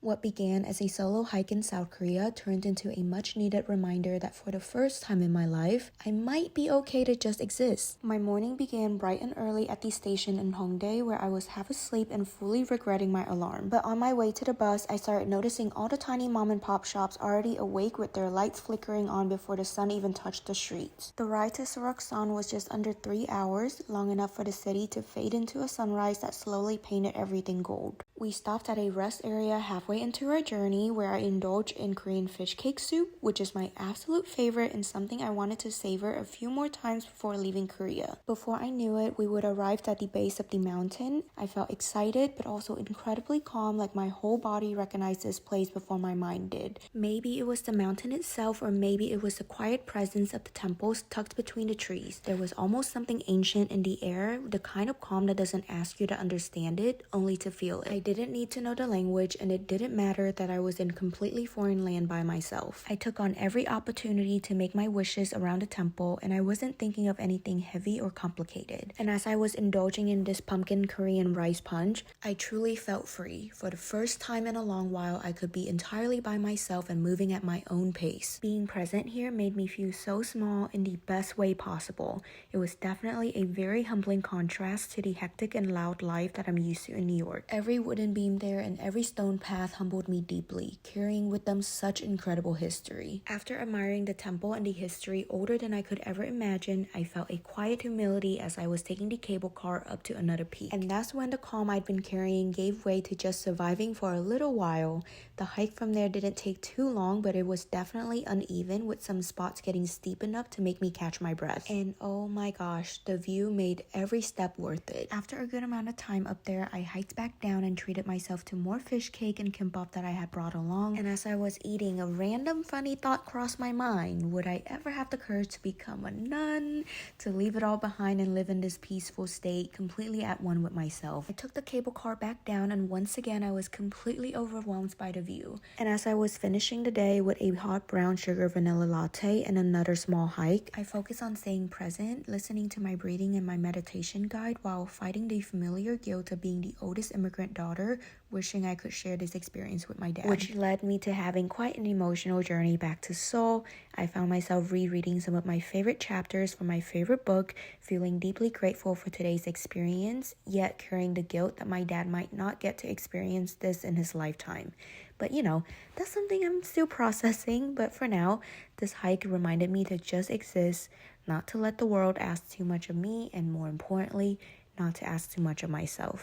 What began as a solo hike in South Korea turned into a much-needed reminder that for the first time in my life, I might be okay to just exist. My morning began bright and early at the station in Hongdae, where I was half asleep and fully regretting my alarm. But on my way to the bus, I started noticing all the tiny mom and pop shops already awake with their lights flickering on before the sun even touched the streets. The ride to Seoraksan was just under 3 hours, long enough for the city to fade into a sunrise that slowly painted everything gold. We stopped at a rest area halfway into our journey where I indulged in Korean fish cake soup, which is my absolute favorite and something I wanted to savor a few more times before leaving Korea. Before I knew it, we would arrive at the base of the mountain. I felt excited but also incredibly calm, like my whole body recognized this place before my mind did. Maybe it was the mountain itself, or maybe it was the quiet presence of the temples tucked between the trees. There was almost something ancient in the air, the kind of calm that doesn't ask you to understand it, only to feel it. I didn't need to know the language, and it didn't matter that I was in completely foreign land by myself. I took on every opportunity to make my wishes around the temple, and I wasn't thinking of anything heavy or complicated. And as I was indulging in this pumpkin Korean rice punch, I truly felt free. For the first time in a long while, I could be entirely by myself and moving at my own pace. Being present here made me feel so small in the best way possible. It was definitely a very humbling contrast to the hectic and loud life that I'm used to in New York. Every wooden beam there and every stone path humbled me deeply, carrying with them such incredible history. After admiring the temple and the history older than I could ever imagine, I felt a quiet humility as I was taking the cable car up to another peak. And that's when the calm I'd been carrying gave way to just surviving for a little while. The hike from there didn't take too long, but it was definitely uneven, with some spots getting steep enough to make me catch my breath. And oh my gosh, the view made every step worth it. After a good amount of time up there, I hiked back down and treated myself to more fish cake and kimbap that I had brought along. And as I was eating, a random funny thought crossed my mind. Would I ever have the courage to become a nun? To leave it all behind and live in this peaceful state, completely at one with myself? I took the cable car back down, and once again I was completely overwhelmed by the view. And as I was finishing the day with a hot brown sugar vanilla latte and another small hike, I focused on staying present, listening to my breathing and my meditation guide while fighting the familiar guilt of being the oldest immigrant daughter, wishing I could share this experience with my dad. Which led me to having quite an emotional journey back to Seoul. I found myself rereading some of my favorite chapters from my favorite book, feeling deeply grateful for today's experience, yet carrying the guilt that my dad might not get to experience this in his lifetime. But that's something I'm still processing. But for now, this hike reminded me to just exist, not to let the world ask too much of me, and more importantly, not to ask too much of myself.